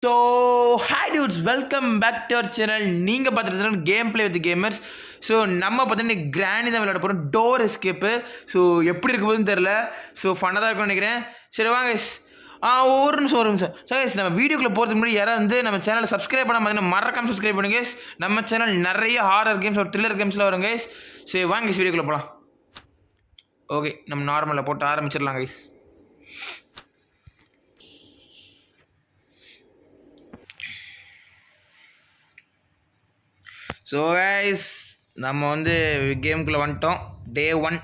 So hi dudes, welcome back to our channel. நீங்கள் பார்த்துட்டு game play with gamers. So நம்ம பார்த்தீங்கன்னா கிராணி தான் விளையாட போகிறோம், டோர் எஸ்கேப்பு. ஸோ எப்படி இருக்க போதுன்னு தெரில. ஸோ ஃபன்னாக தான் இருக்கும்னு நினைக்கிறேன். சரி வாங்க guys. ஒரு நிமிஷம். ஸோ guys, நம்ம வீடியோக்குள்ளே போகிறதுக்கு முன்னாடி யாராவது வந்து நம்ம சேனலை சப்ஸ்கிரைப் பண்ண பார்த்தீங்கன்னா மறக்காம சப்ஸ்கிரைப் பண்ணுங்க guys. நம்ம சேனல் நிறைய ஹாரர் கேம்ஸ் ஒரு த்ரில்லர் கேம்ஸ்லாம் வரும் guys. சரி வாங்க guys, வீடியோக்குள்ளே போகலாம். ஓகே, நம்ம நார்மலில் போட்டு ஆரம்பிச்சிடலாம் guys. ஸோ கைஸ், நம்ம வந்து கேமுக்குள்ளே வந்துட்டோம். டே 1.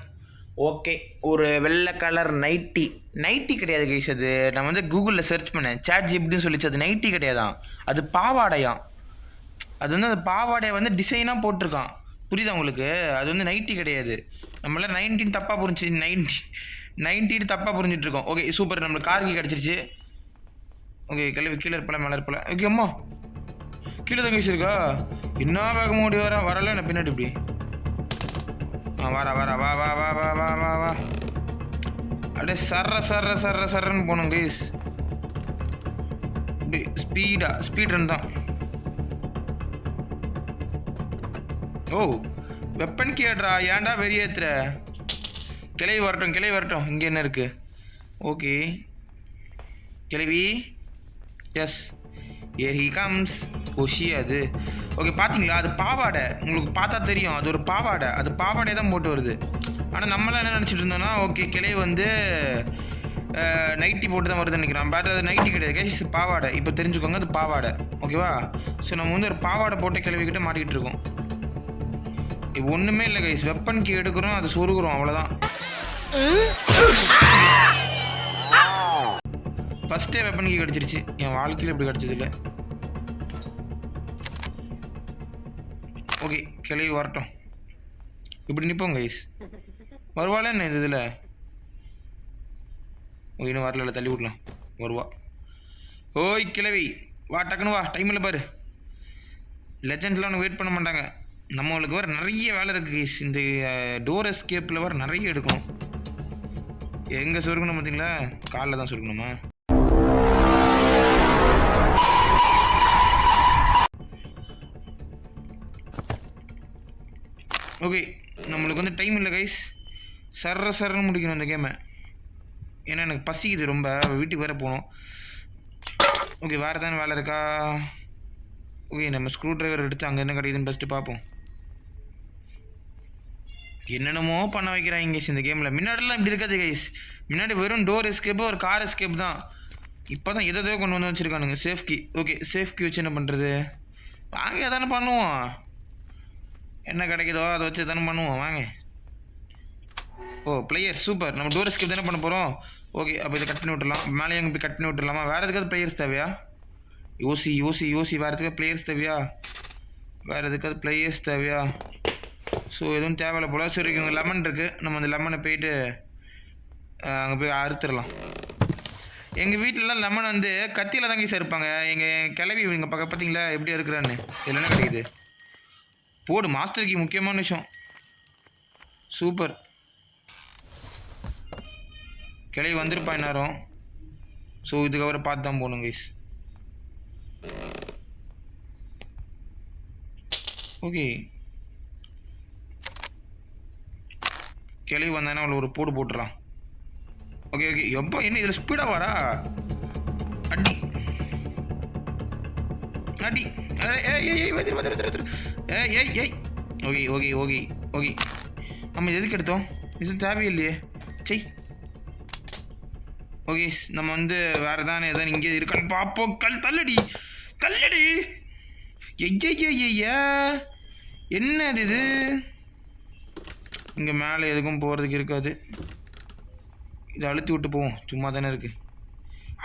ஓகே, ஒரு வெள்ளை கலர் நைட்டி கிடையாது கைஸ். அது நான் வந்து கூகுளில் சர்ச் பண்ணேன், சாட் ஜிபிடின்னு சொல்லிச்சு. அது நைட்டி கிடையாதான், அது பாவாடையாம். அது வந்து அந்த பாவாடையை வந்து டிசைனாக போட்டிருக்கான், புரியுதா உங்களுக்கு? அது வந்து நைட்டி கிடையாது. நம்மளால 19 தப்பாக புரிஞ்சு 90 தப்பாக புரிஞ்சிட்ருக்கோம். ஓகே சூப்பர், நம்மளுக்கு கார்கி கிடச்சிருச்சு. ஓகே, கிளவி கீழே இருப்பல மேலே இருப்பல. ஓகே அம்மா கீழே தான் கைஸ் இருக்கா? என்ன வேகம் ஓடி வரல என்ன பின்னாடி இப்படி வா வா வா வா வா வா வா வா. அப்படியே சர்றன்னு போகணும் கைஸ். இப்படி ஸ்பீட் ரன் தான். ஓ, வெப்பன் கேட்ரா, ஏன்டா வெறியேத்துற? கிளவி வரட்டும். இங்கே என்ன இருக்கு? ஓகே கிளவி, எஸ் ஹியர் ஹி கம்ஸ். ஓஷி அது. ஓகே பார்த்தீங்களா, அது பாவாடை. உங்களுக்கு பார்த்தா தெரியும், அது ஒரு பாவாடை. அது பாவாடையை தான் போட்டு வருது. ஆனால் நம்மளாம் என்ன நினச்சிட்டு இருந்தோம்னா, ஓகே கிளை வந்து நைட்டி போட்டு தான் வருதுன்னு நினைக்கிறோம். பட் அது நைட்டி கிடையாது கைஸ், பாவாடை. இப்போ தெரிஞ்சுக்கோங்க, அது பாவாடை. ஓகேவா? ஸோ நம்ம வந்து ஒரு பாவாடை போட்டு கிளவிக்கிட்ட மாட்டிக்கிட்டு இருக்கோம். இப்போ ஒன்றுமே இல்லை கைஸ், வெப்பன் கீ எடுக்கிறோம், அது சொருகிறோம், அவ்வளோதான். ஃபஸ்ட்டே வெப்பன் கீ கிடச்சிருச்சு. என் வாழ்க்கையில் இப்படி கிடச்சது இல்லை. ஓகே கிளவி வரட்டும். இப்படி நிற்போம் கைஸ். வருவாளே என்ன இது இதில்? ஓ இன்னும் வரல, தள்ளி விடலாம். வருவா. ஓய் கிளவி வா, டக்குன்னு வா, டைம் இல்லை பாரு. லெஜெண்ட்லாம் ஒன்று வெயிட் பண்ண மாட்டாங்க. நம்மளுக்கு வேறு நிறைய வேலை இருக்குது கைஸ். இந்த டோர் எஸ்கேப்பில் வேறு நிறைய எடுக்கணும். எங்கே சொருக்கணும் பார்த்தீங்களா? காலில் தான் சொருக்கணுமா? ஓகே, நம்மளுக்கு வந்து டைம் இல்லை கைஸ். சர்றன்னு முடிக்கணும் இந்த கேமை. ஏன்னா எனக்கு பசிக்குது ரொம்ப, வீட்டுக்கு வேறு போகணும். ஓகே, வேறு தானே வேலை இருக்கா? ஓகே, நம்ம ஸ்க்ரூ ட்ரைவர் எடுத்து அங்கே என்ன கிடைக்குதுன்னு ஃபஸ்ட்டு பார்ப்போம். என்னென்னமோ பண்ண வைக்கிறாங்க கைஸ் இந்த கேமில். முன்னாடிலாம் இப்படி இருக்காது கைஸ். முன்னாடி வெறும் டோர் எஸ்கேப்பு, ஒரு கார் எஸ்கேப் தான். இப்போ தான் எதோ கொண்டு வந்து வச்சுருக்கானுங்க. சேஃப்கி. ஓகே, சேஃப்கி வச்சு என்ன பண்ணுறது? வாங்க எதானே பண்ணுவோம். என்ன கிடைக்குதோ அதை வச்சு தானே பண்ணுவோம், வாங்க. ஓ பிளேயர், சூப்பர். நம்ம டோர் எஸ்கேப் தானே பண்ண போகிறோம். ஓகே, அப்போ இதை கட் பண்ணி விட்டுடலாம். மேலே எங்கே போய் கட் பண்ணி விட்டுடலாமா? வேறு எதுக்காவது பிளேயர்ஸ் தேவையா? யோசி வேறு எதுக்காவது பிளேயர்ஸ் தேவையா? ஸோ எதுவும் தேவையில்லை போல். சரி, இங்கே லெமன் இருக்குது. நம்ம அந்த லெமனை போயிட்டு அங்கே போய் அறுத்துடலாம். எங்கள் வீட்டிலலாம் லெமன் வந்து கத்தியில் தாங்க சார் இருப்பாங்க. எங்கள் கிளவி இங்கே பார்த்தீங்களா எப்படி இருக்கிறான்னு? இதில் என்ன கிடைக்குது? போடு, மாஸ்டர் கீ முக்கியமான விஷயம். சூப்பர். கிளவி வந்துருப்பா நேரம். ஸோ இதுக்கப்புறம் பார்த்து தான் போகணும் கைஸ். ஓகே, கிளவி வந்தாங்கன்னா அவளை ஒரு போடு போட்டுடலாம். ஓகே எப்போ என்ன இதில் ஸ்பீடாக வரா? அடி ஓகே. நம்ம எதுக்கு எடுத்தோம்? இது தேவையில்லையே. சரி ஓகே, நம்ம வந்து வேறு தானே எதாவது இங்கே இருக்கான்னு பார்ப்போம். தள்ளடி. ஐயா என்ன இது? இங்கே மேலே எதுக்கும் போகிறதுக்கு இருக்காது. இதை அழுத்தி விட்டு போவோம், சும்மா தானே இருக்குது.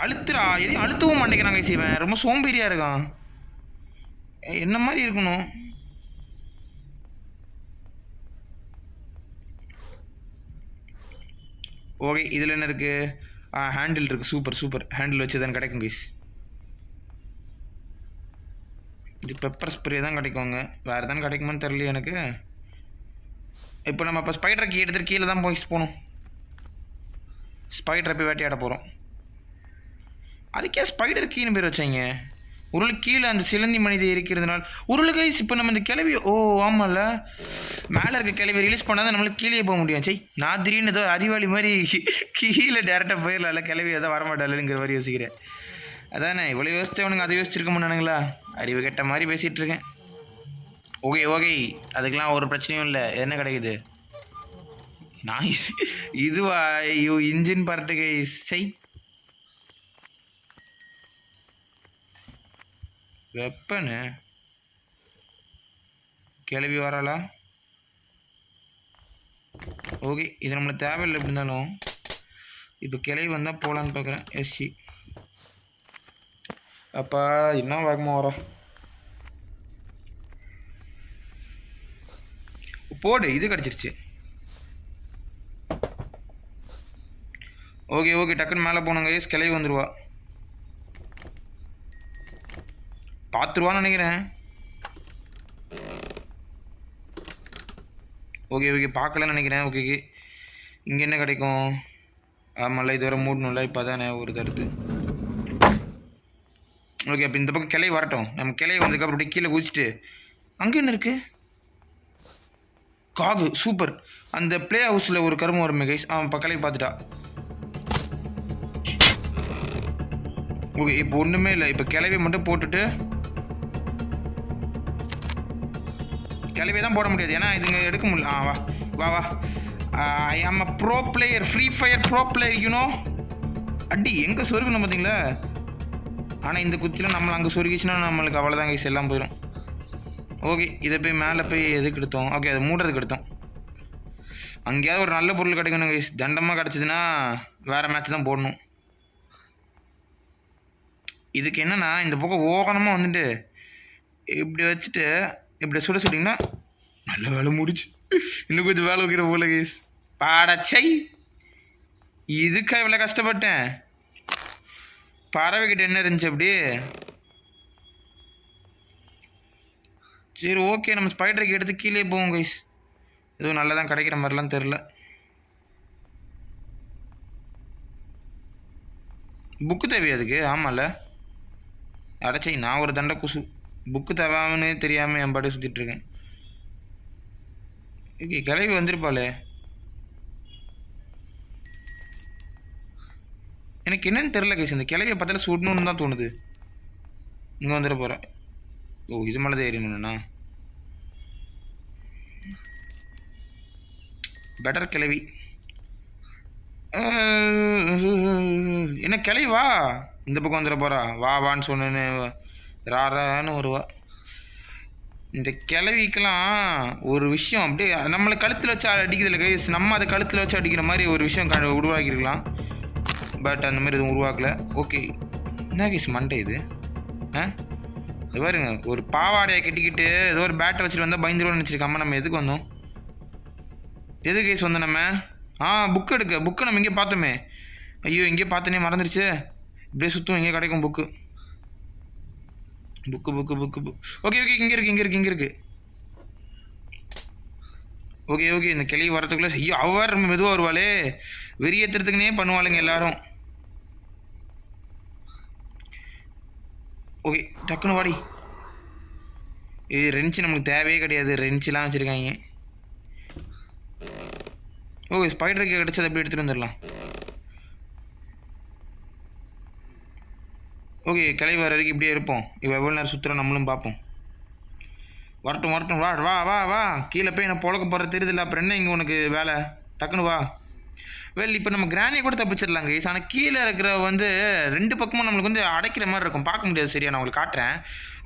அழுத்துறா, எதையும் அழுத்தவும் மாட்டேங்கிறாங்க செய்வேன். ரொம்ப சோம்பேறியாக இருக்கான். என்ன மாதிரி இருக்கணும். ஓகே, இதில் என்ன இருக்குது? ஹேண்டில் இருக்குது. சூப்பர். ஹேண்டில் வச்சு தான் கிடைக்கும் கைஸ். இது பெப்பர் ஸ்ப்ரே தான் கிடைக்குங்க, வேறு தானே கிடைக்குமான்னு தெரியல எனக்கு. இப்போ நம்ம இப்போ ஸ்பைடர் கீ எடுத்துகிட்டு கீழே தான் போகணும். ஸ்பைடரை போய் வேட்டையாட போகிறோம். அதுக்கே ஸ்பைடர் கீன்னு பேர் வச்சாங்க. ஒருவேளை கீழே அந்த சிலந்தி மனிதை இருக்கிறதுனால ஒருவேளை கைஸ் இப்போ நம்ம இந்த கிளவி ஓ ஆமாம்ல மேலே இருக்க கிளவி ரிலீஸ் பண்ணால் தான் நம்மளுக்கு கீழே போக முடியும். சரி நான் திடீர்னு ஏதோ அறிவாளி மாதிரி கீழே டேரெக்டாக போயிடல கிளவி ஏதோ வரமாட்டாளுங்கிற மாதிரி யோசிக்கிறேன். அதானே இவ்வளோ யோசிச்சவனுங்க அதை யோசிச்சிருக்க மாட்டானுங்களா? அறிவு கெட்ட மாதிரி பேசிகிட்டு இருக்கேன். ஓகே ஓகே அதுக்கெலாம் ஒரு பிரச்சனையும் இல்லை. என்ன கிடைக்குது நான் இதுவா ஐயோ இன்ஜின் பார்ட்டு கைஸ். சை வெப்பனு கிளவி வராளா? ஓகே இது நம்மளுக்கு தேவையில்லை. எப்படி இருந்தாலும் இப்போ கிளவி வந்தால் போகலான்னு பார்க்குறேன். எஸ்சி அப்பா என்ன வேகமாக வரா போடு. இது கிடச்சிருச்சு. ஓகே ஓகே டக்குன்னு மேலே போனோங்க கைஸ். கிளவி வந்துடுவா. பார்த்துருவான்னு நினைக்கிறேன். ஓகே ஓகே பார்க்கலன்னு நினைக்கிறேன். ஓகே ஓகே இங்கே என்ன கிடைக்கும்? ஆமாம்ல இது வரை மூடணும்ல. இப்போ தானே ஒரு தடுத்து. ஓகே அப்போ இந்த பக்கம் கிளை வரட்டும். நம்ம கிளை வந்ததுக்கப்புறம் அப்படியே கீழே குதிச்சுட்டு அங்கே என்ன இருக்குது? காகு சூப்பர். அந்த ப்ளே ஹவுஸில் ஒரு கரும்பு வருமே கைஸ். இப்போ கிளை பார்த்துட்டா. ஓகே இப்போ ஒன்றுமே இல்லை. இப்போ கிளவி மட்டும் போட்டுட்டு கிளவி தான் போட முடியாது ஏன்னா இதுங்க எடுக்க முடியல. வா வா வா I am a pro player. Free Fire pro player you. Know எங்கே சொருகணும் பார்த்தீங்களா? ஆனால் இந்த குத்தியில் நம்மளை அங்கே சொருகிச்சுன்னா நம்மளுக்கு அவ்வளோதான் கைஸ் எல்லாம் போயிடும். ஓகே இதை போய் மேலே போய் எதுக்கு எடுத்தோம்? ஓகே அதை மூடுறதுக்கு எடுத்தோம். அங்கேயாவது ஒரு நல்ல பொருள் கிடைக்கணும் கைஸ். தண்டமாக கிடச்சிதுன்னா வேறு மேட்ச் தான் போடணும். இதுக்கு என்னென்னா இந்த பக்கம் ஓகனமாக வந்துட்டு இப்படி வச்சுட்டு இப்படி சுட்டிங்கன்னா நல்ல வேலை முடிச்சு. இன்னும் கொஞ்சம் வேலை வைக்கிற போல கைஸ். பாடச்சை இதுக்கா இவ்வளோ கஷ்டப்பட்டேன். பறவைக்கிட்ட என்ன இருந்துச்சு அப்படி? சரி ஓகே நம்ம ஸ்பைடருக்கு எடுத்து கீழே போவோம் கைஸ். எதுவும் நல்லதான் கிடைக்கிற மாதிரிலாம் தெரில. புக்கு தேவையா அதுக்கு? ஆமாம்ல அடைச்சை நான் ஒரு தண்டை குசு. புக்கு தேவாமனே தெரியாமல் என் பாட்டு சுற்றிட்டுருக்கேன். ஓகே கிளவி வந்துருப்பாளே. எனக்கு என்னன்னு தெரில கைஸ். இந்த கிளவியை பார்த்தால சுடணுன்னு தான் தோணுது. இங்கே வந்துட போகிறேன். ஓ இது மேலே தான் ஏறினா பெட்டர் கிளவி. என்ன கிளவி வா இந்த பக்கம் வந்துட போகிறா. வா வான்னு சொன்னேன்னு ராரான்னு வருவா. இந்த கிளவிக்கெல்லாம் ஒரு விஷயம் அப்படியே நம்மளை கழுத்தில் வச்சு அடிக்கிறதில்ல கைஸ். நம்ம அதை கழுத்தில் வச்சு அடிக்கிற மாதிரி ஒரு விஷயம் உருவாக்கியிருக்கலாம். பட் அந்த மாதிரி எதுவும் உருவாக்கலை. ஓகே என்ன கைஸ் மண்டை இது? இது பாருங்க ஒரு பாவாடையை கட்டிக்கிட்டு ஏதோ ஒரு பேட்டை வச்சுட்டு வந்தால் பயந்துருவோம்னு நினச்சிருக்காம நம்ம எதுக்கு வந்தோம்? எது கைஸ் வந்தோம் நம்ம? புக்கு எடுக்க. புக்கு நம்ம இங்கே பார்த்தோமே. ஐயோ இங்கே பார்த்தனே மறந்துடுச்சு. இப்படியே சுற்றும் இங்கே கிடைக்கும் book. Book book book book. Okay okay இங்கே இருக்குது இங்கே இருக்குது இங்கே இருக்குது. ஓகே ஓகே இந்த கிளி வரத்துக்குள்ளே ஐயோ அவர் ரொம்ப மெதுவாக வருவாளே. வெறியேற்றுறதுக்குனே பண்ணுவாளுங்க எல்லாரும். ஓகே டக்குன்னு வாடி. இது ரென்ச்சு நமக்கு தேவையே கிடையாது. ரென்ச்செலாம் வச்சுருக்காங்க. ஓகே ஸ்பைடருக்கு கிடச்சது எப்படி எடுத்துகிட்டு வந்துடலாம். ஓகே கிளை வர வரைக்கும் இப்படியே இருப்போம். இப்போ எவ்வளோ நேரம் சுற்றுறோம் நம்மளும் பார்ப்போம். வரட்டும் வரட்டும் வா வா வா வா. கீழே போய் நான் பொழக்க போகிற தெரியுதில்ல. அப்புறம் என்ன இங்கே உனக்கு வேலை? டக்குன்னு வா. வெல் இப்போ நம்ம கிராணியை கூட தப்பிச்சிடலாம் கைஸ். ஆனால் கீழே இருக்கிற வந்து ரெண்டு பக்கமும் நம்மளுக்கு வந்து அடைக்கிற மாதிரி இருக்கும். பார்க்க முடியாது. சரியா நான் உங்களுக்கு காட்டுறேன்.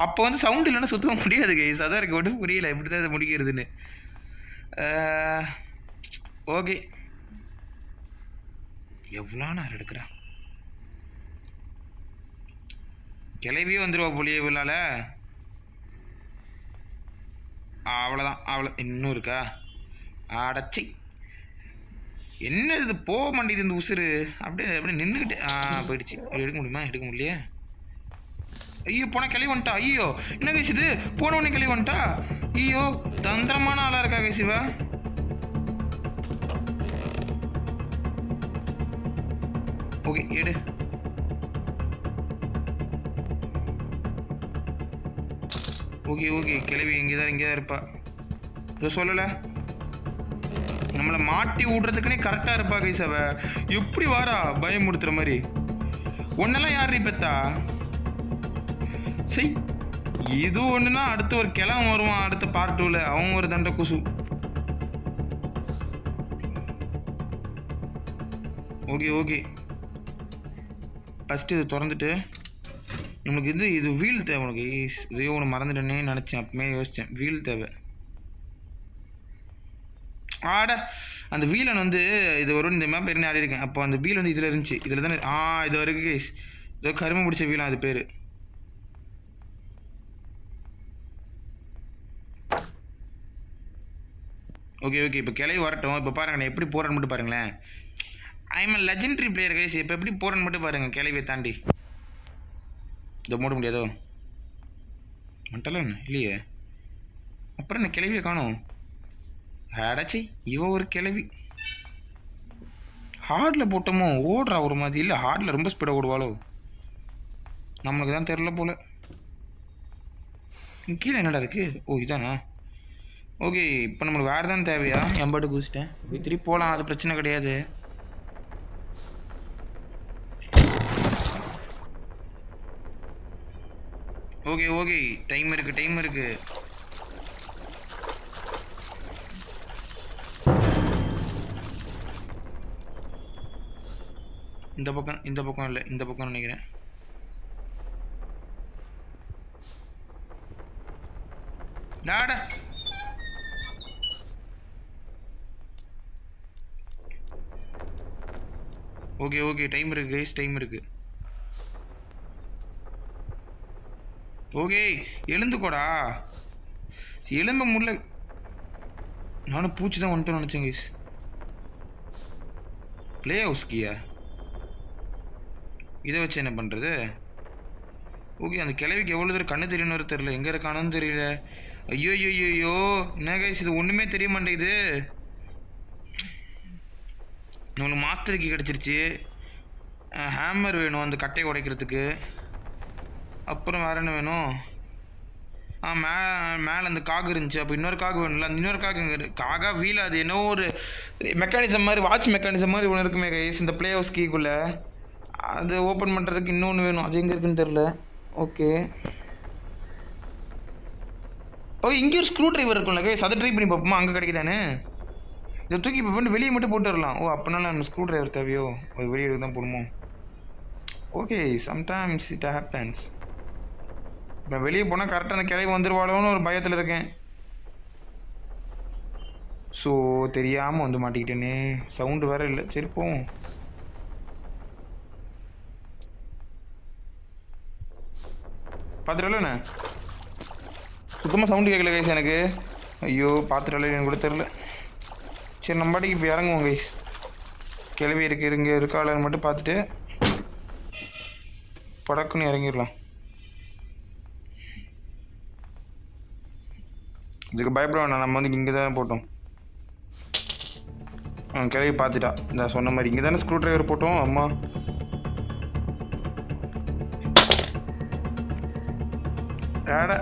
அப்போ வந்து சவுண்டு இல்லைன்னா சுத்தமாக முடியாது கைஸ். அதான் எனக்கு ஒன்றும் புரியல எப்படி தான் இதை முடிக்கிறதுன்னு. ஓகே எவ்வளோ நேரம் எடுக்கிறேன்? கிளவியே வந்துடுவா போலியே இவ்வளால. அவ்வளோதான் அவ்வளோ. இன்னும் இருக்கா? அடைச்சி என்ன இது போக மாட்டேங்குது இந்த உசுறு. அப்படியே அப்படியே நின்றுக்கிட்டு போயிடுச்சு. எடுக்க முடியுமா? எடுக்க முடியலையே. ஐயோ போனால் கிளவி வந்துட்டா. ஐயோ என்ன கைஸ் போன உடனே கிளவி வந்துட்டா. ஐயோ தந்திரமான ஆளாக இருக்கா கைசிவா. ஓகே எடு. ஓகே ஓகே, கிளவி இங்கே தான் இருப்பா. இதை சொல்லலை, நம்மளை மாட்டி விடுறதுக்குன்னே கரெக்டாக இருப்பா கைஸ். அவ எப்படி வாரா பயமுடுத்துற மாதிரி. ஒன்னெல்லாம் யார் பெத்தா? சரி, இது ஒன்றுனா அடுத்து ஒரு கிளம் வருவான் அடுத்த பார்ட் 2ல. அவன் ஒரு தண்டை குசு. ஓகே ஓகே, ஃபஸ்ட்டு இது திறந்துட்டு நமக்கு இது வீல் தேவை. உனக்கு இதே ஒன்று மறந்துட்டேன்னே நினச்சேன், அப்பமே யோசித்தேன். வீல் தேவை. ஆட அந்த வீலன் வந்து இது வரும். இந்த மேப் என்ன ஆடி இருக்கேன். அப்போ அந்த வீல் வந்து இதில் இருந்துச்சு. இதில் தானே இது வரைக்கும் கைஸ். இதோ கரும்பு பிடிச்ச வீலாம் அது பேர். ஓகே ஓகே, இப்போ கிளவி வரட்டும். இப்போ பாருங்கள் நான் எப்படி போகிறேன்னு மட்டும் பாருங்களேன். I am legendary player guys. இப்போ எப்படி போகிறேன்னு மட்டும் பாருங்கள். கிளவியை தாண்டி இதை மூட முடியாதோ? மட்டலாம் இல்லையே. அப்புறம் என்ன கிளவியை காணும்? அடைச்சி இவ ஒரு கிளவி. ஹார்டில் போட்டோமோ ஓடுறா ஒரு மாதிரி. இல்லை ஹார்டில் ரொம்ப ஸ்பீடாக ஓடுவாளோ? நம்மளுக்கு தான் தெரில போல். கீழே என்னடா இருக்குது? ஓ இதானா? ஓகே, இப்போ நம்மளுக்கு வேறு தான் தேவையா? எம்பாட்டு குதிச்சிட்டேன். திருப்பி போகலாம், அது பிரச்சனை கிடையாது. ஓகே ஓகே, டைம் இருக்குது. இந்த பக்கம் இல்லை, இந்த பக்கம் நினைக்கிறேன். டாடா ஓகே ஓகே, டைம் இருக்குது கைஸ், டைம் இருக்குது. ஓகே, எழுந்துக்கோடா. எலும்ப முடியல. நானும் பூச்சி தான் வந்துட்டேன்னு நினச்சேன் கைஸ். ப்ளே ஹவுஸ்கியா? இதை வச்சு என்ன பண்ணுறது? ஓகே, அந்த கிழவிக்கு எவ்வளோ தூரம் கண்ணு தெரியணும்னு தெரியல. எங்கே இருக்கானு தெரியல. ஐயோ ஐயோ, என்ன கைஸ் இது ஒன்றுமே தெரிய மாட்டேங்குது. நம்மளுக்கு மாஸ்டர் கீ கிடச்சிருச்சு. ஹேமர் வேணும் அந்த கட்டையை உடைக்கிறதுக்கு. அப்புறம் வேறு என்ன வேணும்? மேலே அந்த காகு இருந்துச்சு. அப்போ இன்னொரு காகு வேணும்ல. அந்த இன்னொரு காகா வீல், அது என்ன ஒரு மெக்கானிசம் மாதிரி, வாட்ச் மெக்கானிசம் மாதிரி ஒன்று இருக்குமே கைஸ் இந்த ப்ளே ஹவுஸ் கீக்குள்ளே. அது ஓப்பன் பண்ணுறதுக்கு இன்னொன்று வேணும். அது எங்கே இருக்குன்னு தெரில. ஓகே, இங்கே ஒரு ஸ்க்ரூ ட்ரைவர் இருக்கும்ல கைஸ், அதை ட்ரை பண்ணி பார்ப்போமா? அங்கே கிடைக்குதானே? இதை தூக்கி இப்போ வந்து வெளியே மட்டும் போட்டு வரலாம். ஓ அப்படினால நம்ம ஸ்க்ரூ ட்ரைவர் தேவையோ? ஒரு வெளியே எடுத்து தான் போடுமோ? Okay, sometimes it happens. இப்போ வெளியே போனால் கரெக்டாக அந்த கிளவி வந்துடுவாளோன்னு ஒரு பயத்தில் இருக்கேன். ஸோ தெரியாமல் வந்து மாட்டிக்கிட்டேனே. சவுண்டு வேறு இல்லை. சரி போவோம். பார்த்துட்டலண்ணே, சுத்தமாக சவுண்டு கேட்கல கைஸ் எனக்கு. ஐயோ பார்த்துட்டல, எனக்கு கூட தெரில. சரி நம்ம பாட்டிக்கு இப்போ இறங்குவோம் கைஸ். கிளவி இருங்க இருக்காளன்னு மட்டும் பார்த்துட்டு படக்குன்னு இறங்கிடலாம். இதுக்கு பயப்பட வேணாம், நம்ம வந்து இங்கே தானே போட்டோம். கிளவி பார்த்துட்டா. நான் சொன்ன மாதிரி இங்கே தானே ஸ்க்ரூ ட்ரைவர் போட்டோம். அம்மா ஏடா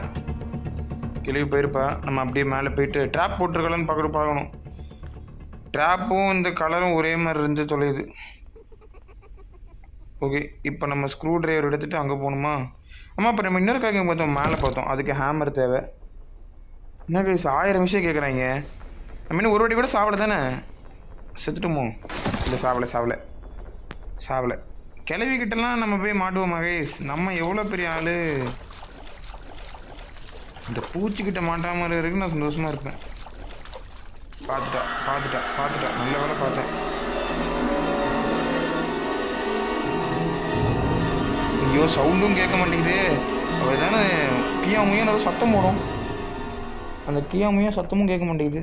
கிளவி போயிருப்பா. நம்ம அப்படியே மேலே போயிட்டு ட்ராப் போட்டிருக்கலான்னு பார்க்கணும். ட்ராப்பும் இந்த கலரும் ஒரே மாதிரி இருந்து தொலையுது. ஓகே, இப்போ நம்ம ஸ்க்ரூ ட்ரைவர் எடுத்துகிட்டு அங்கே போகணுமா? ஆமாம், இப்போ நம்ம இன்னொரு காய்க்கு பார்த்தோம், மேலே பார்த்தோம். அதுக்கு ஹேமர் தேவை. என்ன கைஸ் 1000 விஷயம் கேட்குறாங்க. நம்ம இன்னும் ஒரு வாட்டி கூட சாவலை தானே? செத்துட்டுமோ? இல்லை சாவலை. கிளவிக்கிட்டலாம் நம்ம போய் மாட்டுவோமா கைஸ்? நம்ம எவ்வளோ பெரிய ஆள். இந்த பூச்சிக்கிட்ட மாட்டாமல் இருக்கு, நான் சந்தோஷமாக இருப்பேன். பார்த்துட்டா நல்ல வேலை பார்த்தேன். ஐயோ சவுண்டும் கேட்க மாட்டேங்குது. அவள் தானே கியாமையும் நல்லா சத்தம் போடும். அந்த கியாமையும் சத்தமும் கேட்க மாட்டேங்குது.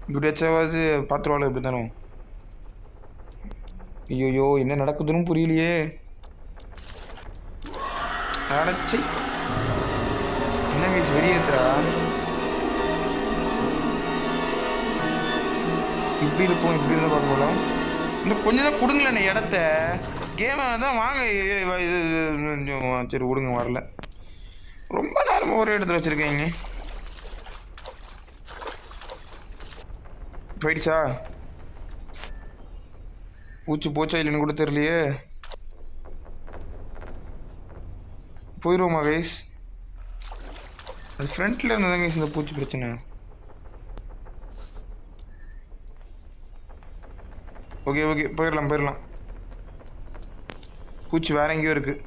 இப்படியாச்சாவது பார்த்துருவாள் எப்படி தானோ? ஐயோயோ என்ன நடக்குதுன்னு புரியலையே. அடைச்சி என்ன வயசு வெளியேத்துறா? இப்படி இருந்தால் பார்க்க போகலாம். இன்னும் கொஞ்சம் தான் கொடுங்களேண்ணே இடத்த. கேமை தான் வாங்க. சரி விடுங்க, வரல. ரொம்ப நேரமாக ஒரே இடத்துல வச்சுருக்கீங்க. போயிடுச்சா? பூச்சி போச்சா இல்லைன்னு கூட தெரியலையே. போயிடுவோமா கைஸ்? அது ஃப்ரண்ட்டில் இருந்ததாங்க கைஸ் இந்த பூச்சி பிரச்சனை. ஓகே ஓகே போயிடலாம். பூச்சி வேற எங்கேயோ இருக்குது.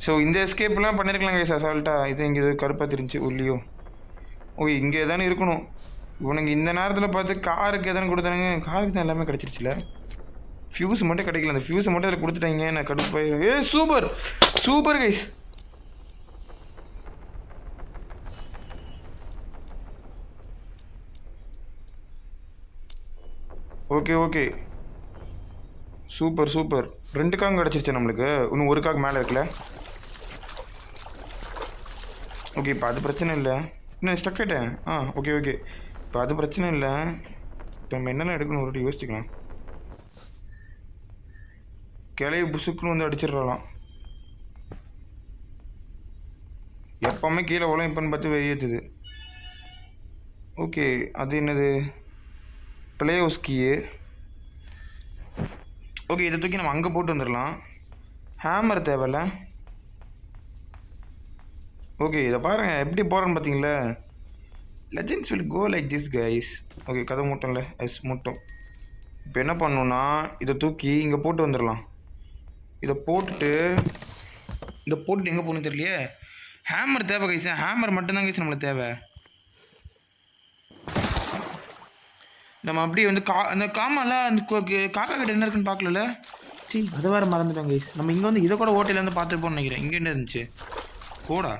ஸோ இந்த எஸ்கேப்லாம் பண்ணியிருக்கலாம் கைஸ் அசால்ட்டாக. இது இங்கே இது கருப்பாக தெரிஞ்சு உள்ளியோ. ஓகே இங்கே தானே இருக்கணும். இவனுங்க இந்த நேரத்தில் பார்த்து காருக்கு எதானு கொடுத்தானுங்க. காருக்கு தான் எல்லாமே கிடச்சிருச்சுல. ஃபியூஸ் மட்டும் கிடைக்கல. அந்த ஃபியூஸை மட்டும் அதில் கொடுத்துட்டாங்க. நான் கடுப்பாக. Super guys. ஓகே சூப்பர் 2 காங்க கிடச்சிருச்சு நம்மளுக்கு. இன்னும் 1 காக்கு மேலே இருக்குல்ல. ஓகே இப்போ அது பிரச்சனை இல்லை. இன்னும் ஸ்டக் ஆகிட்டேன். ஓகே இப்போ அது பிரச்சனை இல்லை. இப்போ நம்ம என்னெல்லாம் எடுக்கணும் ஒரு யோசிச்சுக்கலாம். கிளைய புசுக்குன்னு வந்து அடிச்சிடலாம். எப்போவுமே கீழே உலம் இப்போன்னு பார்த்து வெளியேற்றுது. ஓகே அது என்னது? Play house key. ஓகே இதை தூக்கி நம்ம அங்கே போட்டு வந்துடலாம். ஹேமர் தேவையில்ல. ஓகே இதை பாருங்கள் எப்படி போகிறேன்னு பார்த்தீங்களா. Legends will go like this guys. Okay கதை மூட்டோம்ல. மூட்டோம். இப்போ என்ன பண்ணணுன்னா இதை தூக்கி இங்கே போட்டு வந்துடலாம். இதை போட்டுட்டு எங்கே போகணுன்னு தெரியலையே. ஹேமர் தேவை கைஸ். ஹேமர் மட்டும்தான் கைஸ் நம்மளுக்கு தேவை. நம்ம அப்படியே வந்து அந்த காமாலாம் அந்த காக்கா கிட்ட என்ன இருக்குன்னு பார்க்கல. சரி அதை வேறு மறந்துட்டாங்க கைஸ். நம்ம இங்கே வந்து இதை கூட ஹோட்டலில் வந்து பார்த்துருப்போம்னு நினைக்கிறேன். இங்கே என்ன இருந்துச்சு? போடா.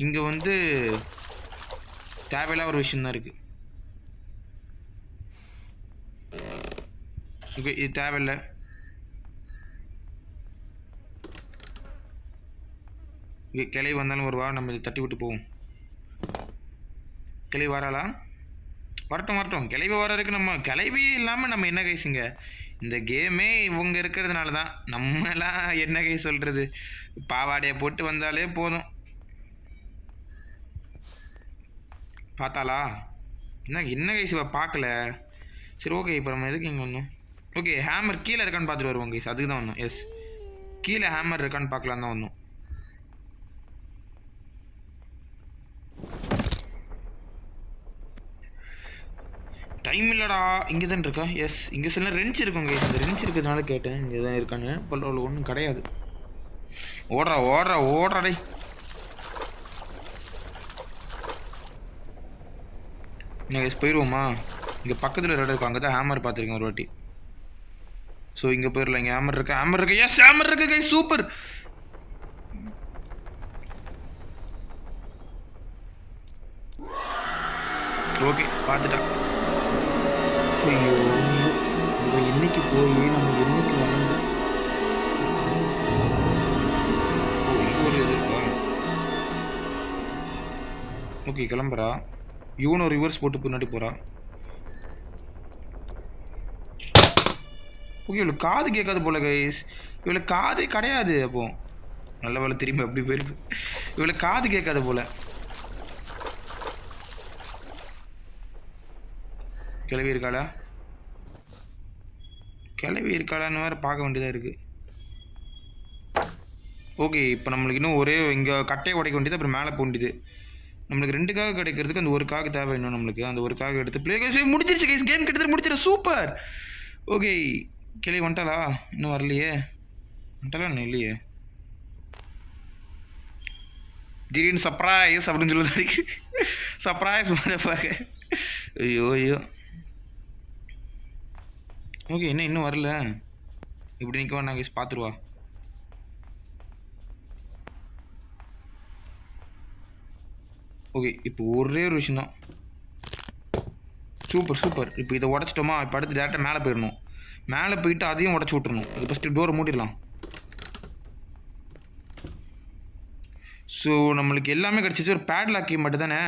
இங்கே வந்து தேவையில்லாத ஒரு விஷயம் தான் இருக்குது. ஓகே இது தேவையில்லை. கிளை வந்தாலும் ஒரு வாரம் நம்ம இதை தட்டி விட்டு போவோம். கிளை வராளா? வரட்டும். கிளவி வர்றதுக்கு நம்ம கிளவி இல்லாமல் நம்ம என்ன கைஸுங்க. இந்த கேமே இவங்க இருக்கிறதுனால தான். நம்மலாம் என்ன கை சொல்கிறது. பாவாடையை போட்டு வந்தாலே போதும். பார்த்தாளா? என்ன கைஸ் பார்க்கல. சரி ஓகே இப்போ நம்ம எதுக்கு இங்கே வந்தோம்? ஓகே ஹேமர் கீழே இருக்கான்னு பார்த்துட்டு வருவோம் கைஸ். அதுக்கு தான் வந்தோம். எஸ் கீழே ஹேமர் இருக்கான்னு பார்க்கலாம் தான் வந்தோம். டைம் இல்லைடா. இங்கே தான் இருக்கா? எஸ் இங்கே சில ரெஞ்ச் இருக்கும் கைஸ். அந்த ரெஞ்ச் இருக்கிறதுனால கேட்டேன் இங்கே தான் இருக்கான்னு. இப்போ ஒன்றும் கிடையாது. ஓடுறா டே. நீங்கள் கைஸ் போயிடுவோமா? இங்கே பக்கத்தில் ரெட் இருக்கும். அங்கே தான் ஹேமர் பார்த்துருக்கேன் ஒரு வாட்டி. ஸோ இங்கே போயிடலாம். இங்கே ஹேமர் இருக்கு. எஸ் ஹேமர் இருக்கு கைஸ். சூப்பர். ஓகே பார்த்துட்டா. ஐயோ நம்ம என்னைக்கு போய் நம்ம என்னைக்கு வந்து ஒரு இருக்கா? ஓகே கிளம்புறா. இவனும் ரிவர்ஸ் போட்டு பின்னாடி போகிறா. ஓகே இவளுக்கு காது கேட்காது போல கைஸ். இவளுக்கு காதே கிடையாது. அப்போ நல்ல வேலை திரும்பி அப்படி போயிருக்கு. இவளுக்கு காது கேட்காது போல. கிளவி இருக்காளான்னு வேறு பார்க்க வேண்டியதாக இருக்குது. ஓகே இப்போ நம்மளுக்கு இன்னும் ஒரே இங்கே கட்டையை உடைக்க வேண்டியது. அப்புறம் மேலே போக வேண்டியது. நம்மளுக்கு 2 காக கிடைக்கிறதுக்கு அந்த 1 காக தேவை. இன்னும் நம்மளுக்கு அந்த 1 காக எடுத்து ப்ளே முடிஞ்சிருச்சு கைஸ். கேம் கிட்டத்தட்ட முடிச்சிட. சூப்பர். ஓகே கிளவி வந்துட்டாளா? இன்னும் வரலையே. வந்துட்டாலா இன்னும் இல்லையே. திடீர்னு சர்ப்ரைஸ் அப்படின்னு சொல்லுது. சர்ப்ரைஸ் பார்க்க. ஐயோ ஓகே இன்னும் வரல. இப்படி நிற்க வேணா கைஸ். பார்த்துருவா. ஓகே இப்போ ஒரே ஒரு விஷயம் தான். சூப்பர். இப்போ இதை உடச்சிட்டோமா? இப்போ அடுத்து டேரெக்டாக மேலே போயிடணும். மேலே போயிட்டு அதையும் உடச்சி விட்டுறணும். இது ஃபஸ்ட்டு டோரை மூடிடலாம். ஸோ நம்மளுக்கு எல்லாமே கிடச்சிச்சு. ஒரு பேட்லாக் கீ மட்டும் தானே.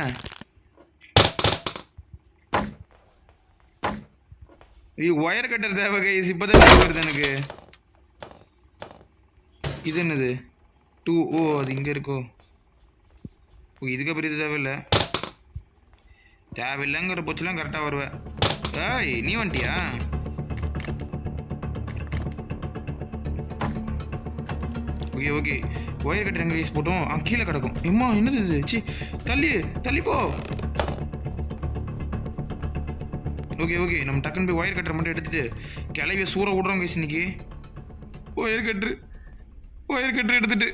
ஒயர் கட்டர் தேவை கைஸ். இப்போ தான் வருது எனக்கு. இது என்னது? 2. ஓ அது இங்கே இருக்கோ? ஓ இதுக்கு பெரிய தேவையில்லை. தேவையில்லைங்கிற போச்சுலாம் கரெக்டாக வருவேன். ஏய் நீ வந்துட்டியா? Okay okay. ஒயர் கட்டர் எங்கே கைஸ் போட்டோம்? கீழே கிடக்கும். எம்மா என்னது இது? சி தள்ளி தள்ளி போ. ஓகே ஓகே, நம்ம டக்குன்னு போய் ஒயர் கட்டரை மட்டும் எடுத்துட்டு கிளவிய சூற விட்றோம் கைஸ் இன்னைக்கு. ஒயர் கட்டர் எடுத்துட்டு.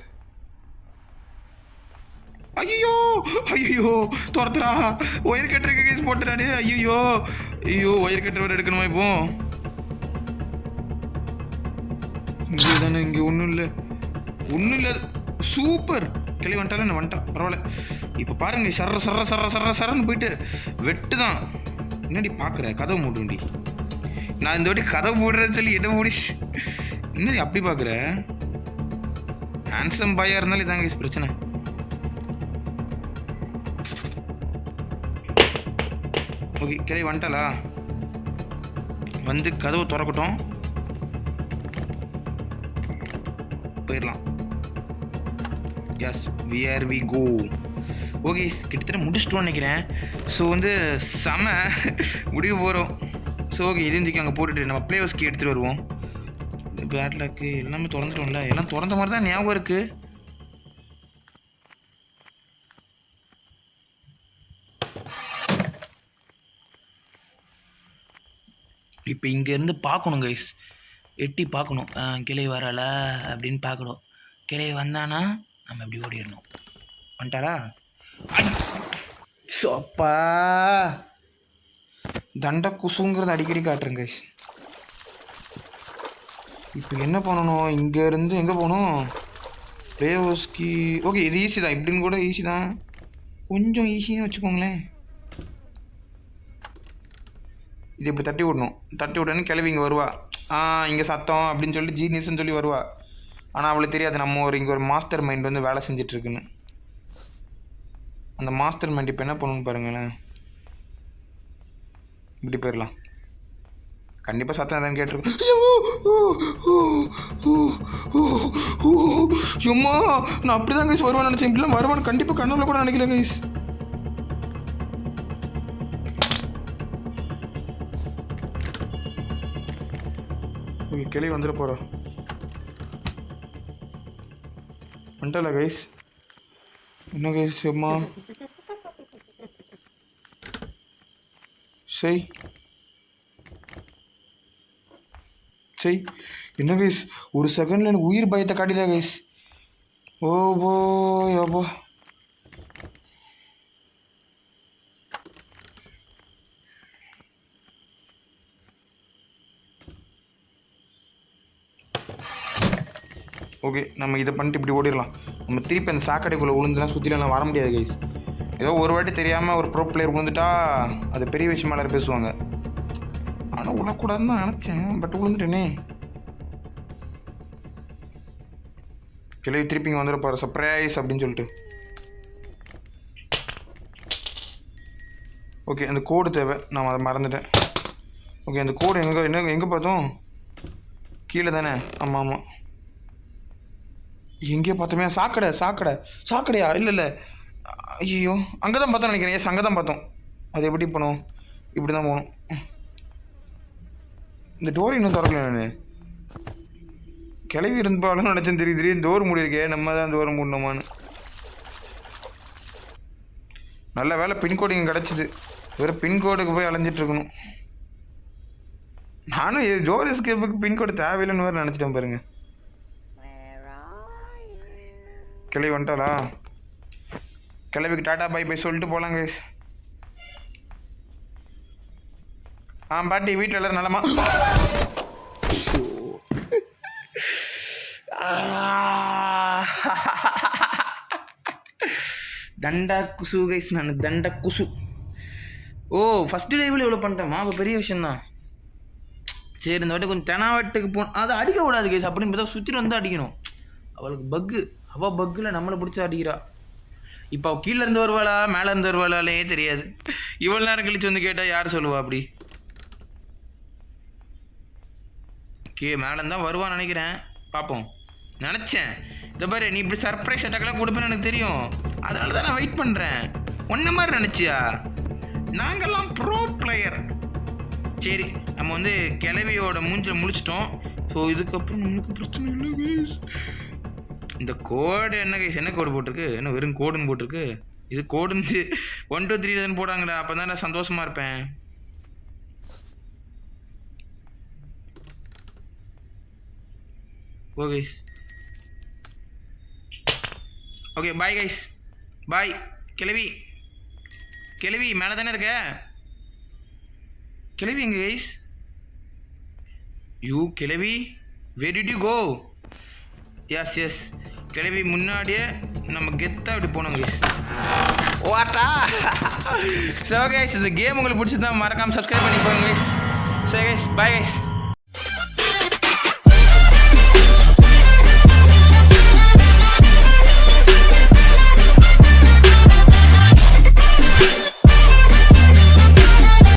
ஐயோ ஐயோ துரத்துறா. Wire கட்டருக்கு guys போட்டுறானே. ஐயோ ஐயோ ஒயர் கட்டர் வேறு எடுக்கணுமா இப்போ? இங்கே தானே, இங்கே ஒன்றும் இல்லை. சூப்பர். கிளவி வந்துட்டாலும் நான் வந்துட்டான், பரவாயில்ல. இப்போ பாருங்க சரன்னு போயிட்டு வெட்டு தான். என்னடி பார்க்குற? கதவு மூடுண்டி. நான் இந்த வாட்டி கதவு மூடுறேன்னு சொல்லி என்ன மூடி என்னடி அப்படி பார்க்குற? ஹேண்ட்ஸம் பாயாக இருந்தாலும் இதாங்க பிரச்சனை. ஓகே கிளவி வந்துட்டாளா? வந்து கதவு திறக்கட்டும், போயிடலாம். S we go. ஓகே கிட்டத்தட்ட முடிச்சிட்டோன்னு நினைக்கிறேன். ஸோ வந்து செம முடிவு போகிறோம். ஸோ ஓகே இது இன்றைக்கி அங்கே போட்டுட்டு நம்ம ப்ளே ஹவுஸ்க்கு எடுத்துகிட்டு வருவோம். பேட் லக்கு எல்லாமே திறந்துட்டோம்ல, எல்லாம் திறந்த மாதிரி தான் ஞாபகம் இருக்குது. இப்போ இங்கேருந்து பார்க்கணும் கைஸ், எட்டி பார்க்கணும். கிளை வரல அப்படின்னு பார்க்கணும். கிளை வந்தானா நம்ம எப்படி ஓடிடணும். வந்துட்டாரா? சோப்பா தண்டை குசுங்கிறது அடிக்கடி காட்டுறேன் கைஸ். இப்போ என்ன பண்ணணும்? இங்கேருந்து எங்கே போகணும்? ப்ளே ஹவுஸ்க்கு. ஓகே இது ஈஸி தான், இப்படின்னு கூட ஈஸி தான், கொஞ்சம் ஈஸின்னு வச்சுக்கோங்களேன். இது இப்படி தட்டி விடணும். கிளவி இங்கே வருவா. இங்கே சத்தம் அப்படின்னு சொல்லிட்டு ஜீனியஸ்ன்னு சொல்லி வருவா. ஆனால் அவளுக்கு தெரியாது நம்ம இங்கே ஒரு மாஸ்டர் மைண்ட் வந்து வேலை செஞ்சிட்ருக்குன்னு. அந்த மாஸ்டர் மைண்ட் இப்போ என்ன பண்ணணும்னு பாருங்களேன். இப்படி போயிடலாம். கண்டிப்பாக சத்தம் எதாவது கேட்டிருக்கோம். சும்மா நான் அப்படி தான் கைஸ் வருவான்னு நினச்சேன். இப்படிலாம் வருவான்னு கண்டிப்பாக கனவுல கூட நினைக்கல கைஸ். கிளி வந்துட போகிறோம். வந்துட்டல கைஸ். என்ன கைஸ் அம்மா சரி என்ன கைஸ் ஒரு செகண்டில் எனக்கு உயிர் பயத்தை காட்டில கைஸ். ஓபோ யோபோ. ஓகே நம்ம இதை பண்ணிட்டு இப்படி ஓடிடலாம். நம்ம திருப்பி அந்த சாக்கடைக்குள்ளே விழுந்துலாம் சுற்றிலாம் வர முடியாது கைஸ். ஏதோ ஒரு வாட்டி தெரியாமல் ஒரு ப்ரோ பிளேயர் விழுந்துட்டா அது பெரிய விஷயமா எல்லாரும் பேசுவாங்க. ஆனால் விழக்கூடாதுன்னு தான் நினச்சேன், பட் விழுந்துட்டேனே. கிளவி திருப்பி இங்கே வந்துட போகிற சர்ப்ரைஸ் அப்படின்னு சொல்லிட்டு. ஓகே அந்த கோடு தேவை, நான் அதை மறந்துட்டேன். ஓகே அந்த கோடு எங்கே பார்த்தோம்? கீழே தானே? ஆமாம் எங்கேயோ பார்த்தோமே. சாக்கடையா? இல்லை ஐயோ அங்கே தான் பார்த்தோம் நினைக்கிறேன். எஸ் அங்கே தான் பார்த்தோம். அது எப்படி போகணும்? இப்படி தான் போகணும். இந்த டோர் இன்னும் திறக்கல. நான் கிளவி இருந்தாலும் நினச்சேன். திடீர்னு டோர் மூடியிருக்கேன். நம்ம தான் டோர் மூடணுமான்னு. நல்ல வேலை பின்கோடு இங்கே கிடச்சிது. வேறு பின்கோடுக்கு போய் அலைஞ்சிட்ருக்கணும். நானும் டோர் எஸ்கேப்புக்கு பின்கோடு தேவையில்லைன்னு வேறு நினச்சிட்டேன் பாருங்க. கிளவி வந்துட்டாளா? கிளவிக்கு டாட்டா பை பை சொல்லிட்டு போகலாம் கைஸ். பாட்டி வீட்டில் எல்லோரும் நலமா? தண்டா குசு கைஸ். நான் தண்டா குசு. ஓ ஃபஸ்ட்டு லைவில் இவ்வளோ பண்ணிட்டேம்மா. அப்போ பெரிய விஷயந்தான். சரி இந்த வாட்டி கொஞ்சம் தெனாவட்டுக்கு போகணும். அதை அடிக்க விடாது கைஸ். அப்படின்னு பார்த்தா சுற்றி வந்து அடிக்கணும். அவளுக்கு பக்கு. அவள் பக்கில் நம்மளை பிடிச்சி அடிக்கிறா. இப்போ அவள் கீழேருந்து வருவாளா மேலேருந்து வருவாளாலே தெரியாது. இவ்வளோ நேரம் கழிச்சு வந்து கேட்டால் யார் சொல்லுவா அப்படி? ஓகே மேலேருந்து தான் வருவான்னு நினைக்கிறேன். பார்ப்போம். நினச்சேன். இதை பாரு, நீ இப்படி சர்ப்ரைஸ் அட்டாக்லாம் கொடுப்பேன்னு எனக்கு தெரியும். அதனால தான் நான் வெயிட் பண்ணுறேன். ஒன்றை மாதிரி நினச்சியா? நாங்கள்லாம் ப்ரோ பிளேயர். சரி, நம்ம வந்து கிளவியோட மூஞ்சில் முடிச்சிட்டோம். ஸோ இதுக்கப்புறம் நம்மளுக்கு பிரச்சனை இல்லை கைஸ். இந்த கோடு என்ன கைஸ்? என்ன கோடு போட்டிருக்கு? என்ன வெறும் கோடுன்னு போட்டிருக்கு? இது கோடுன்னு 1 2 3 தான் போடாங்கடா. அப்போ தான் நான் சந்தோஷமாக இருப்பேன். ஓகே ஓகே, பாய் கைஸ், பாய். கிளவி கிளவி மேலே தானே இருக்க? கிளவி எங்க கைஸ்? யூ கிளவி, where did you go? Yes yes, கிளவி முன்னாடியே நம்ம கெத்தாக அப்படி போனோம் கைஸ். வாட்டா. ஸோ கைஸ், இந்த கேம் உங்களுக்கு பிடிச்சிருந்தா மறக்காமல் சப்ஸ்கிரைப் பண்ணி போங்க கைஸ். சரி கைஸ், பாய் கைஸ்.